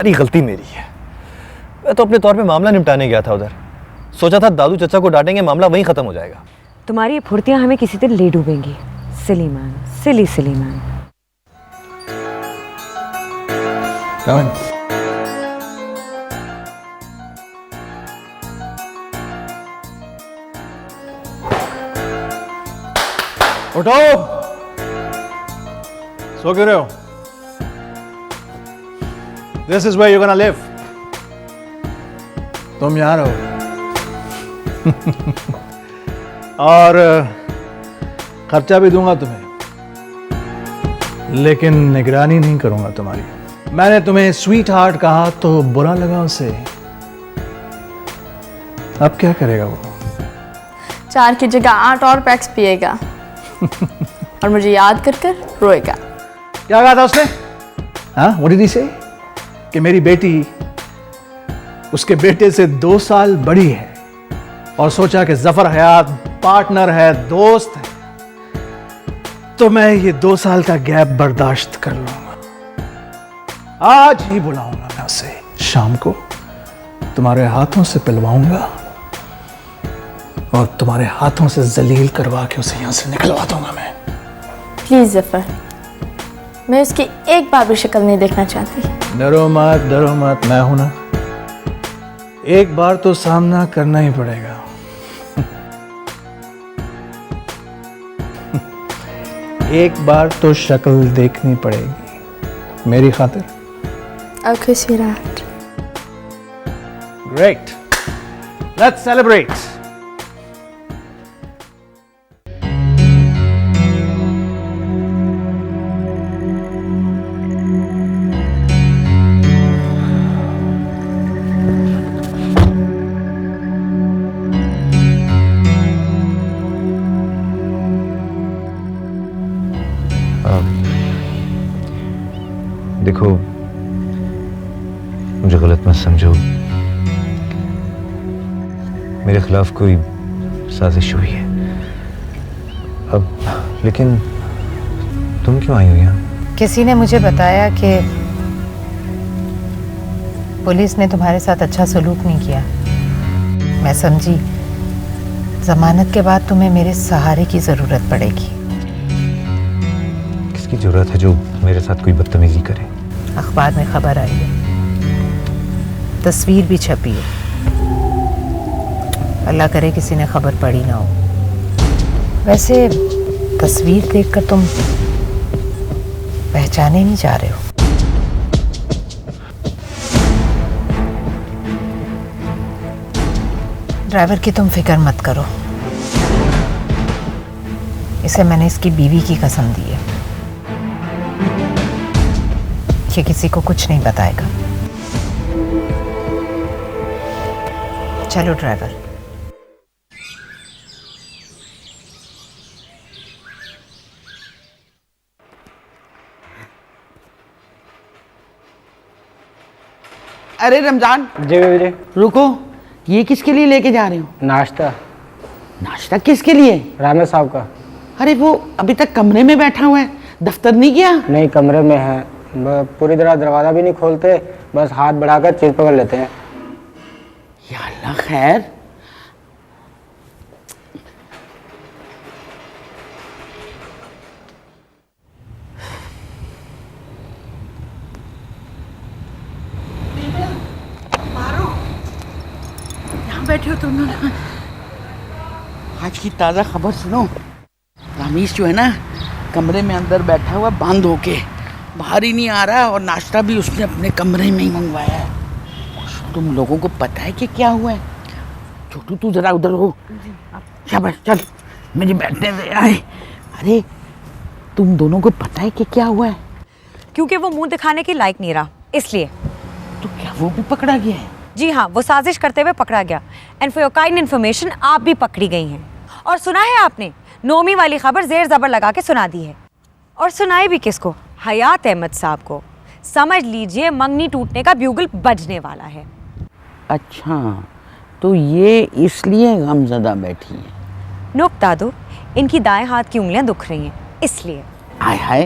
सारी गलती मेरी है। मैं तो अपने तौर पे मामला निपटाने गया था उधर, सोचा था दादू चचा को डांटेंगे, मामला वहीं खत्म हो जाएगा। तुम्हारी ये फुर्तियां हमें किसी दिन ले डूबेंगी। सिली मैन, सिली सिली मैन। उठो, सो क्यों रहे हो? This is where you're gonna live. तुम यहाँ रहो और खर्चा भी दूंगा तुम्हें, लेकिन निगरानी नहीं करूंगा तुम्हारी। मैंने तुम्हें स्वीट हार्ट कहा तो बुरा लगा उसे। अब क्या करेगा वो? 4 की जगह 8 और पैक्स पिएगा और मुझे याद कर कर रोएगा। क्या कहा था उसने? हाँ, what did he say? कि मेरी बेटी उसके बेटे से 2 साल बड़ी है और सोचा कि जफर हयात पार्टनर है, दोस्त है, तो मैं ये 2 साल का गैप बर्दाश्त कर लूंगा। आज ही बुलाऊंगा मैं उसे, शाम को तुम्हारे हाथों से पिलवाऊंगा और तुम्हारे हाथों से जलील करवा के उसे यहां से निकलवा दूंगा मैं। प्लीज जफर, मैं उसकी एक बार भी शक्ल नहीं देखना चाहती। डरो मत, मैं हूं ना। एक बार तो सामना करना ही पड़ेगा। एक बार तो शक्ल देखनी पड़ेगी मेरी खातिर। Okay sweetheart. Great. Let's celebrate. देखो, मुझे गलत मत समझो, मेरे खिलाफ कोई साजिश हुई है। अब लेकिन तुम क्यों आई हो यहाँ? किसी ने मुझे बताया कि पुलिस ने तुम्हारे साथ अच्छा सलूक नहीं किया। मैं समझी जमानत के बाद तुम्हें मेरे सहारे की जरूरत पड़ेगी। किसकी जरूरत है जो मेरे साथ कोई बदतमीजी करे? अखबार में खबर आई है, तस्वीर भी छपी है। अल्लाह करे किसी ने खबर पढ़ी ना हो। वैसे तस्वीर देखकर तुम पहचाने नहीं जा रहे हो। ड्राइवर की तुम फिक्र मत करो, इसे मैंने इसकी बीवी की कसम दी है कि किसी को कुछ नहीं बताएगा। चलो ड्राइवर। अरे रमजान जी जी। रुको, ये किसके लिए लेके जा रहे हो? नाश्ता। नाश्ता किसके लिए? राना साहब का। अरे वो अभी तक कमरे में बैठा हुआ है, दफ्तर नहीं गया? नहीं, कमरे में है। पूरी तरह दरवाज़ा भी नहीं खोलते, बस हाथ बढ़ाकर चीज पकड़ लेते हैं। या अल्लाह खैर। यहाँ बैठे हो तुम लोग। आज की ताज़ा खबर सुनो। रामीश जो है ना, कमरे में अंदर बैठा हुआ बंद होके, बाहर ही नहीं आ रहा, और नाश्ता भी उसने अपने कमरे में ही मंगवाया है। तुम लोगों को पता है कि क्या हुआ है? छोटू तू जरा उधर हो। शाबाश, चल मुझे बैठने दे। आए, अरे तुम दोनों को पता है कि क्या हुआ है? क्योंकि वो मुंह दिखाने के लायक नहीं रहा, इसलिए। तो क्या वो भी पकड़ा गया है? जी हाँ, वो साजिश करते हुए पकड़ा गया। And for your kind information, आप भी पकड़ी गई हैं। और सुना है आपने, नोमी वाली खबर जेर जबर लगा के सुना दी है। और सुनाई भी किसको? हयात अहमद साहब को। समझ लीजिए मंगनी टूटने का ब्यूगल बजने वाला है। अच्छा, तो ये इसलिए गमज़दा बैठी है? नुक दादू, इनकी दाएं हाथ की उंगलियां दुख रही हैं, इसलिए। हाय हाय,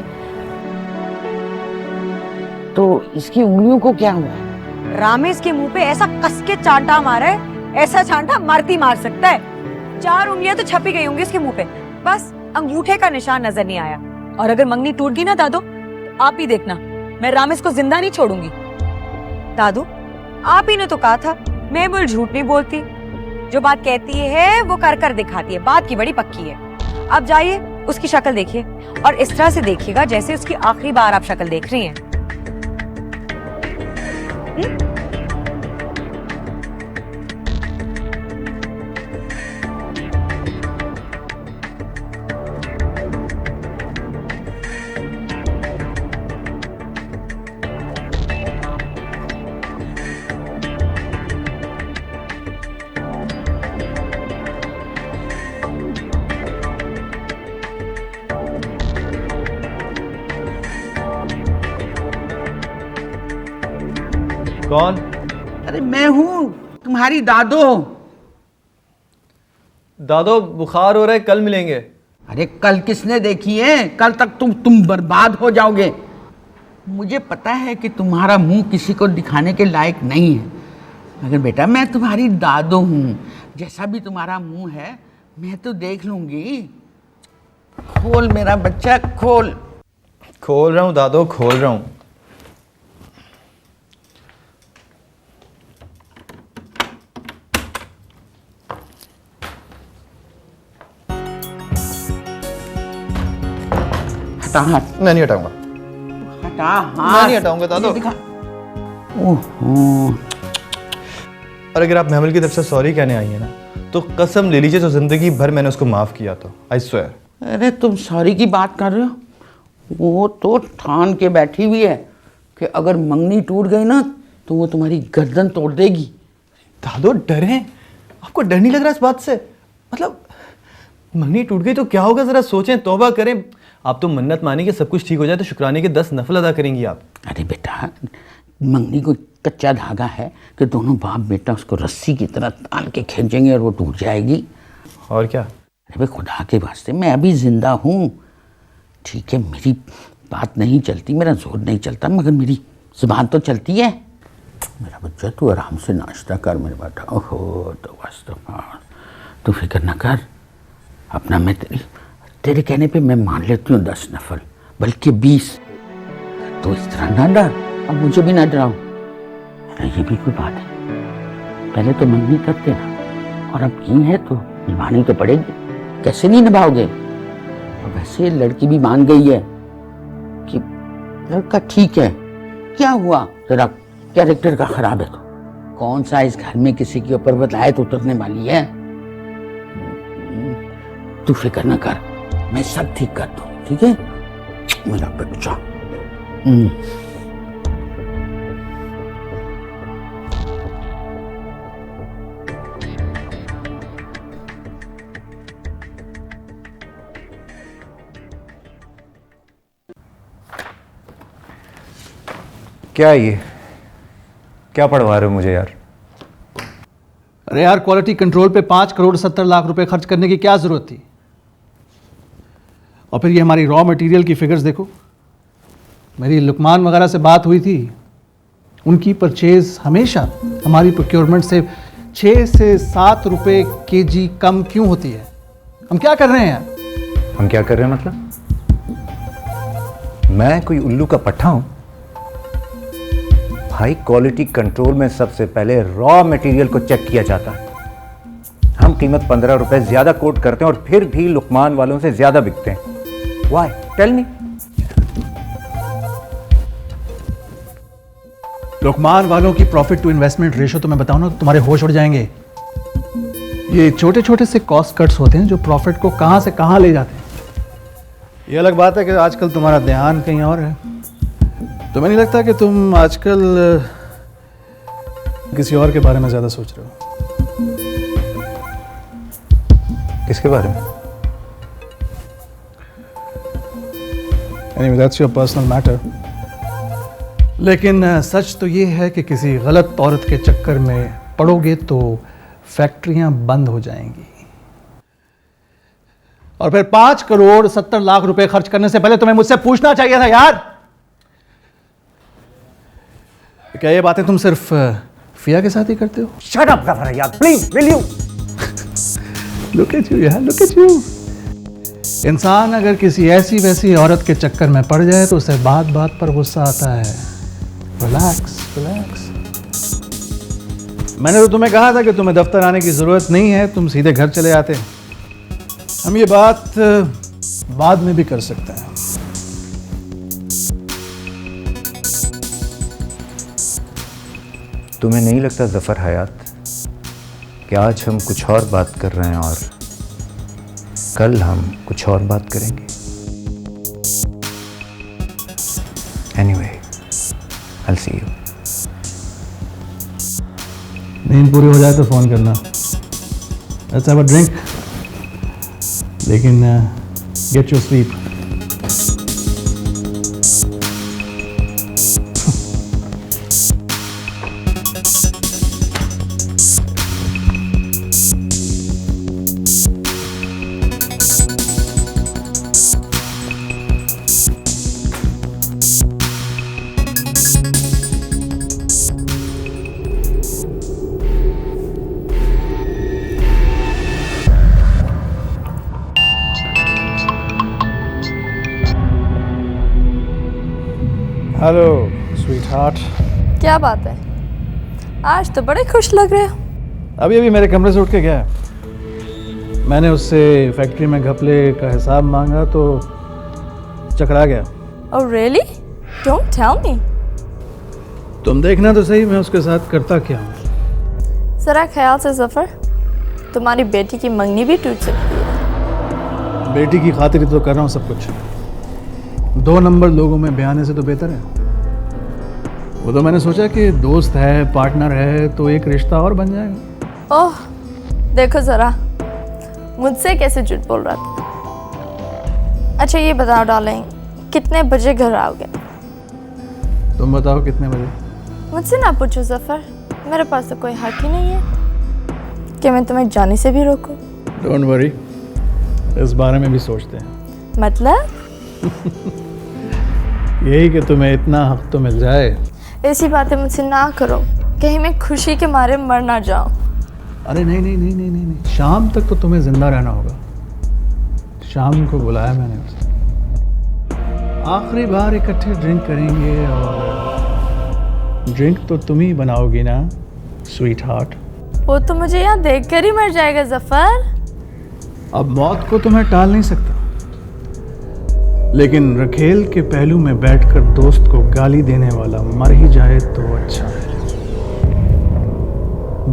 तो इसकी उंगलियों को क्या हुआ है? रामेश के मुंह पे ऐसा कस के चांटा मारा है, ऐसा चांटा मर्द मार सकता है। 4 उंगलियां तो छपी गई होंगी उसके मुंह पे, बस अंगूठे का निशान नजर नहीं आया। और अगर मंगनी टूट गई ना दादो, तो आप ही देखना, मैं रामेश को जिंदा नहीं छोड़ूंगी। दादू, आप ही ने तो कहा था मैं बोल झूठ नहीं बोलती, जो बात कहती है वो कर कर दिखाती है, बात की बड़ी पक्की है। अब जाइए उसकी शक्ल देखिए और इस तरह से देखिएगा जैसे उसकी आखिरी बार आप शक्ल देख रही हैं। कौन? अरे मैं हूँ, तुम्हारी दादो। दादो बुखार हो रहा है, कल मिलेंगे। अरे कल किसने देखी है? कल तक तुम बर्बाद हो जाओगे। मुझे पता है कि तुम्हारा मुंह किसी को दिखाने के लायक नहीं है, मगर बेटा मैं तुम्हारी दादो हूँ। जैसा भी तुम्हारा मुंह है मैं तो देख लूंगी। खोल मेरा बच्चा, खोल। खोल रहा हूँ दादो, खोल रहा हूँ। हटा हाथ। मैं नहीं हटाऊंगा। हटा हाथ। मैं नहीं हटाऊंगा दादो। दिखा। ओहो। और अगर आप महमल की तरफ से सॉरी कहने आई है ना, तो कसम ले लीजिए तो जिंदगी भर मैंने उसको माफ किया तो, आई स्वेयर। अरे तुम सॉरी की बात कर रहे हो? वो तो ठान के बैठी हुई है कि अगर मंगनी टूट गई ना तो वो तुम्हारी गर्दन तोड़ देगी। दादो डरे? आपको डर नहीं लग रहा इस बात से? मतलब मंगनी टूट गई तो क्या होगा, जरा सोचें, तौबा करें। आप तो मन्नत मानी कि सब कुछ ठीक हो जाए तो शुक्राने के 10 नफल अदा करेंगी आप। अरे बेटा, मंगनी को कच्चा धागा है कि दोनों बाप बेटा उसको रस्सी की तरह तान के खींचेंगे और वो टूट जाएगी। और क्या? अरे भाई खुदा के वास्ते, मैं अभी जिंदा हूँ, ठीक है, मेरी बात नहीं चलती, मेरा जोर नहीं चलता, मगर मेरी जुबान तो चलती है। मेरा बच्चा तू आराम से नाश्ता कर मेरे बेटा। ओहो तो वास्तव तू फिक्र न कर अपना। मैं तेरे कहने पे मैं मान लेती हूँ 10 नफल, बल्कि 20। तो इस तरह ना डर, अब मुझे भी ना डराओ। ये भी कोई बात है, पहले तो मंगनी करते ना, और अब की है तो निभानी तो पड़ेगी। कैसे नहीं निभाओगे? और वैसे लड़की भी मान गई है कि लड़का ठीक है। क्या हुआ? जरा कैरेक्टर का खराब है तो कौन सा इस घर में किसी के ऊपर बदलायत उतरने वाली है। तू फिक्र न कर, मैं सब ठीक कर दूँ, ठीक है मेरा बच्चा। क्या ये क्या पढ़वा रहे हो मुझे यार? अरे यार, क्वालिटी कंट्रोल पे 5 करोड़ 70 लाख रुपए खर्च करने की क्या जरूरत थी? और फिर ये हमारी रॉ मटेरियल की फिगर्स देखो। मेरी लुकमान वगैरह से बात हुई थी, उनकी परचेज हमेशा हमारी प्रोक्योरमेंट से 6 से 7 रुपए केजी कम क्यों होती है? हम क्या कर रहे हैं यार? हम क्या कर रहे हैं मतलब? मैं कोई उल्लू का पट्टा हूं? हाई क्वालिटी कंट्रोल में सबसे पहले रॉ मटेरियल को चेक किया जाता है। हम कीमत 15 रुपए ज्यादा कोट करते हैं और फिर भी लुकमान वालों से ज्यादा बिकते हैं। व्हाई? Tell me. लुकमान वालों की प्रॉफिट टू इन्वेस्टमेंट रेशो तो मैं बताऊं ना, तुम्हारे होश उड़ जाएंगे। ये छोटे छोटे से कॉस्ट कट्स होते हैं जो प्रॉफिट को कहां से कहां ले जाते हैं। ये अलग बात है कि आजकल तुम्हारा ध्यान कहीं और है। तुम्हें नहीं लगता कि तुम आजकल किसी और के बारे में ज्यादा सोच रहे हो? किसके बारे में? Anyway, that's your personal matter. लेकिन सच तो ये है कि किसी गलत औरत के चक्कर में पड़ोगे तो फैक्ट्रियां बंद हो जाएंगी, और फिर 5 करोड़ 70 लाख रुपए खर्च करने से पहले तुम्हें मुझसे पूछना चाहिए था यार। क्या ये बातें तुम सिर्फ फिया के साथ ही करते हो? Shut up Zafar Hayat, please will you? Look at you यार, लुक एट यू। इंसान अगर किसी ऐसी वैसी औरत के चक्कर में पड़ जाए तो उसे बात बात पर गुस्सा आता है। Relax relax. मैंने तो तुम्हें कहा था कि तुम्हें दफ्तर आने की जरूरत नहीं है, तुम सीधे घर चले आते। हम ये बात बाद में भी कर सकते हैं। तुम्हें नहीं लगता ज़फर हयात कि आज हम कुछ और बात कर रहे हैं और कल हम कुछ और बात करेंगे? Anyway, I will see you. नींद पूरी हो जाए तो फोन करना। लेट्स हैव अ ड्रिंक, लेकिन get your sleep. Hello sweet heart. क्या बात है, आज तो बड़े खुश लग रहे हो। अभी अभी मेरे कमरे से उठ के गया है। मैंने उससे फैक्ट्री में घपले का हिसाब मांगा तो चकरा गया। Oh really? Don't tell me. तुम देखना तो सही मैं उसके साथ करता क्या हूँ। जरा ख्याल से ज़फर, तुम्हारी बेटी की मंगनी भी टूट सकती है। बेटी की खातिर ही तो कर रहा हूँ सब कुछ। 2 नंबर लोगों में बयाने से तो बेहतर है। वो तो मैंने सोचा कि दोस्त है, पार्टनर है, तो एक रिश्ता और बन जाएगा। ओह देखो ज़रा, मुझसे कैसे झूठ बोल रहा था। अच्छा ये बताओ डार्लिंग, कितने बजे घर आओगे? तुम बताओ कितने बजे? मुझसे ना पूछो ज़फर, मेरे पास तो कोई हक ही नहीं है कि मैं तुम्हें जाने से भी रोकूं। डोंट वरी, इस बारे में भी सोचते हैं। मतलब? यही कि तुम्हें इतना हक तो मिल जाए। ऐसी बातें मुझसे ना करो, कहीं मैं खुशी के मारे मर ना जाऊं। अरे नहीं नहीं नहीं नहीं नहीं नहीं, शाम तक तो तुम्हें जिंदा रहना होगा। शाम को बुलाया मैंने उसे। आखिरी बार इकट्ठे ड्रिंक करेंगे और ड्रिंक तो तुम ही बनाओगी ना स्वीट हार्ट। वो तो मुझे यहाँ देख कर ही मर जाएगा ज़फर। अब मौत को तो मैं टाल नहीं सकता, लेकिन रखेल के पहलू में बैठकर दोस्त को गाली देने वाला मर ही जाए तो अच्छा है।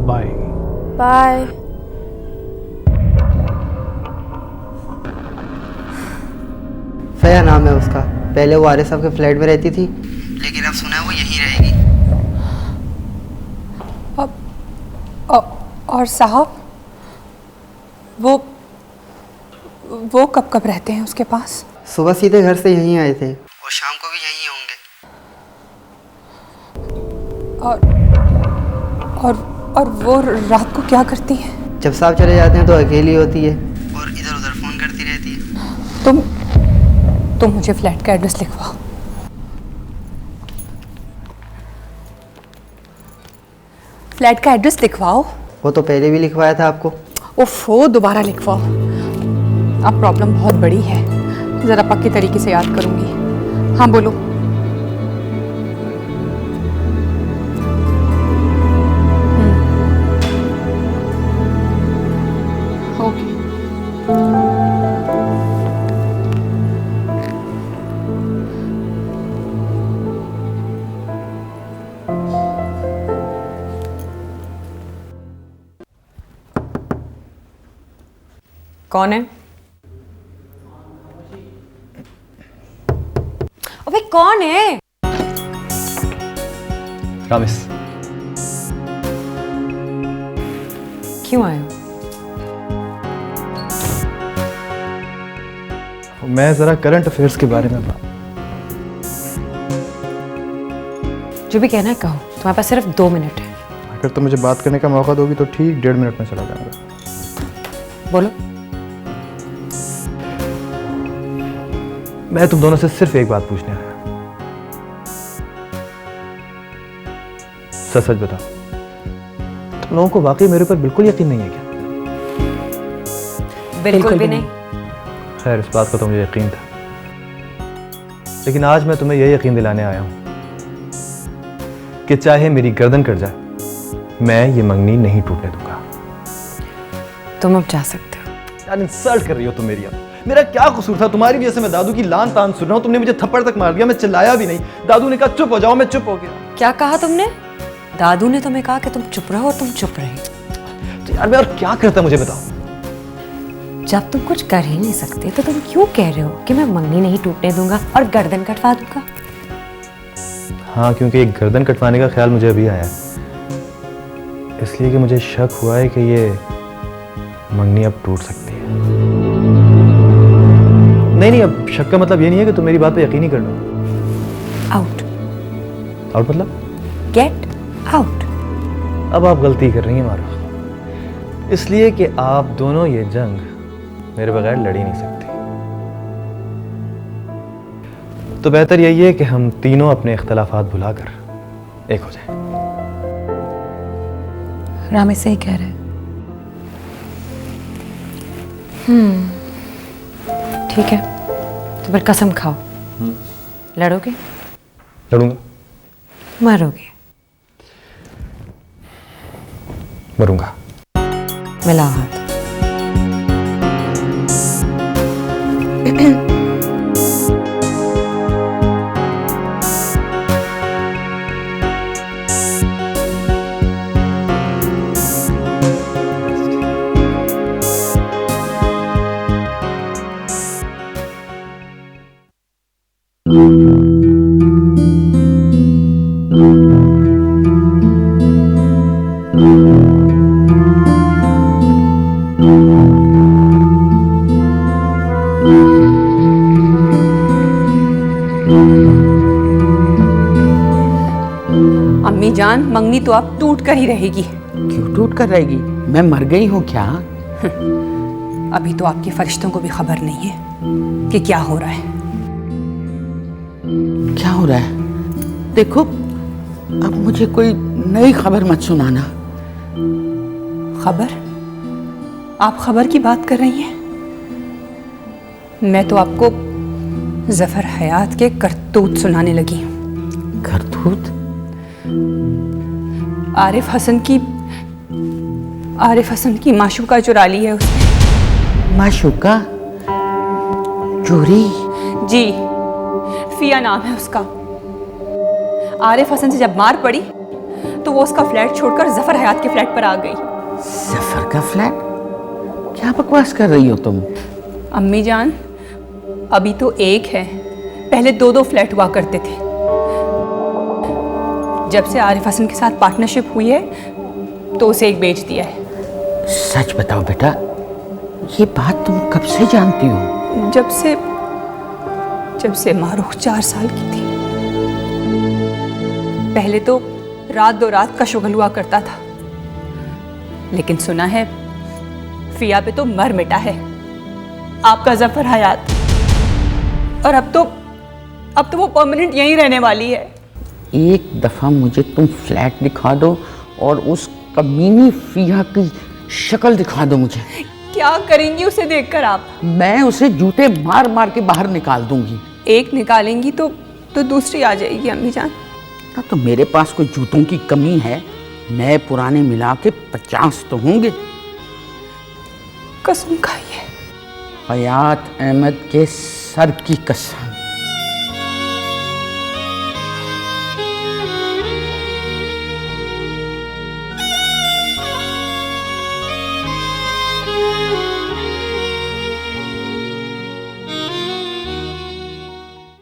Bye bye. फया नाम है उसका। पहले वो आरिफ साहब के फ्लैट में रहती थी, लेकिन अब सुना है वो यहीं रहेगी। और साहब वो कब कब रहते हैं उसके पास? सुबह सीधे घर से यहीं आए थे और शाम को भी यहीं होंगे। और वो रात को क्या करती है? जब साहब चले जाते हैं तो अकेली होती है और इधर उधर फोन करती रहती है। तुम मुझे फ्लैट का एड्रेस लिखवाओ। फ्लैट का एड्रेस लिखवाओ। वो तो पहले भी लिखवाया था आपको। ओफो, दोबारा लिखवाओ। अब प्रॉब्लम बहुत बड़ी है, जरा पक्के तरीके से याद करूंगी। हाँ बोलो। ओके। कौन है? अबे कौन है? रामिस। क्यों आए हो? मैं जरा करंट अफेयर्स के बारे में बात। जो भी कहना है कहो, तुम्हारे पास सिर्फ 2 मिनट है। अगर तुम मुझे बात करने का मौका दोगी तो ठीक 1.5 मिनट में चला जाऊंगा। बोलो। मैं तुम दोनों से सिर्फ एक बात पूछने आया। सच सच बता, तुम लोगों को वाकई मेरे ऊपर बिल्कुल यकीन नहीं है क्या? बिल्कुल भी नहीं। खैर, इस बात का तो मुझे यकीन था, लेकिन आज मैं तुम्हें यह यकीन दिलाने आया हूं कि चाहे मेरी गर्दन कट जाए, मैं ये मंगनी नहीं टूटने दूंगा। तुम अब जा सकते हो। यार इंसल्ट कर रही हो तुम मेरी। अब मेरा क्या कसूर था? तुम्हारी वजह से मैं दादू की लान तान सुन रहा हूं। तुमने मुझे थप्पड़ तक मार दिया, मैं चिल्लाया भी नहीं। दादू ने कहा चुप हो जाओ, मैं चुप हो गया। क्या कहा तुमने? दादू ने तुम्हें कहा कि तुम चुप रहो और तुम चुप रहे। तो यार मैं और क्या करता, मुझे बताओ। जब तुम कुछ कर ही नहीं सकते तो तुम क्यों कह रहे हो कि मैं मंगनी नहीं टूटने दूंगा और गर्दन कटवा दूंगा? हाँ, क्योंकि एक गर्दन कटवाने का ख्याल मुझे अभी आया, इसलिए कि मुझे शक हुआ है कि ये मंगनी अब टूट सकती है। नहीं, अब शक का मतलब ये नहीं है कि तुम मेरी बात पे यकीन ही कर लो। आउट। आउट मतलब? Get out. अब आप गलती कर रही हैं मारो, इसलिए कि आप दोनों ये जंग मेरे बगैर लड़ ही नहीं सकती। तो बेहतर यही है कि हम तीनों अपने इख्तलाफात भुलाकर एक हो जाएं। रामेश सही कह रहे हैं। ठीक है, तो फिर कसम खाओ। लड़ोगे? लड़ूंगा। मरोगे? मरूंगा। मिलाओ हाथ। अम्मी जान, मंगनी तो अब टूट कर ही रहेगी। क्यों टूट कर रहेगी? मैं मर गई हूँ क्या? अभी तो आपके फरिश्तों को भी खबर नहीं है कि क्या हो रहा है। क्या हो रहा है? देखो, अब मुझे कोई नई खबर मत सुनाना। खबर? आप खबर की बात कर रही हैं? मैं तो आपको जफर हयात के करतूत सुनाने लगी हूँ। करतूत? आरिफ हसन की माशूका चुरा ली है उसने। माशूका? चोरी? जी, फिया नाम है उसका। आरिफ हसन से जब मार पड़ी तो वो उसका फ्लैट छोड़कर जफर हयात के फ्लैट पर आ गई। जफर का फ्लैट? क्या बकवास कर रही हो तुम? अम्मी जान, अभी तो एक है, पहले दो दो फ्लैट हुआ करते थे। जब से आरिफ हसन के साथ पार्टनरशिप हुई है तो उसे एक बेच दिया है। सच बताओ बेटा, ये बात तुम कब से जानती हो? जब से मारूख 4 साल की थी। पहले तो रात दो रात का शुगल हुआ करता था, लेकिन सुना है फिया पे तो मर मिटा है आपका जफर हयात। और अब तो वो परमानेंट यहीं रहने वाली है। एक दफा मुझे तुम फ्लैट दिखा दो और उस कमीनी फिया की शक्ल दिखा दो मुझे। क्या करेंगी उसे देखकर आप? मैं उसे जूते मार मार के बाहर निकाल दूंगी। एक निकालेंगी तो दूसरी आ जाएगी अम्मी जान। तो मेरे पास कोई जूतों की कमी है? नए पुराने मिला के 50 तो होंगे। कसम खाइए। हयात अहमद के सर की कसम।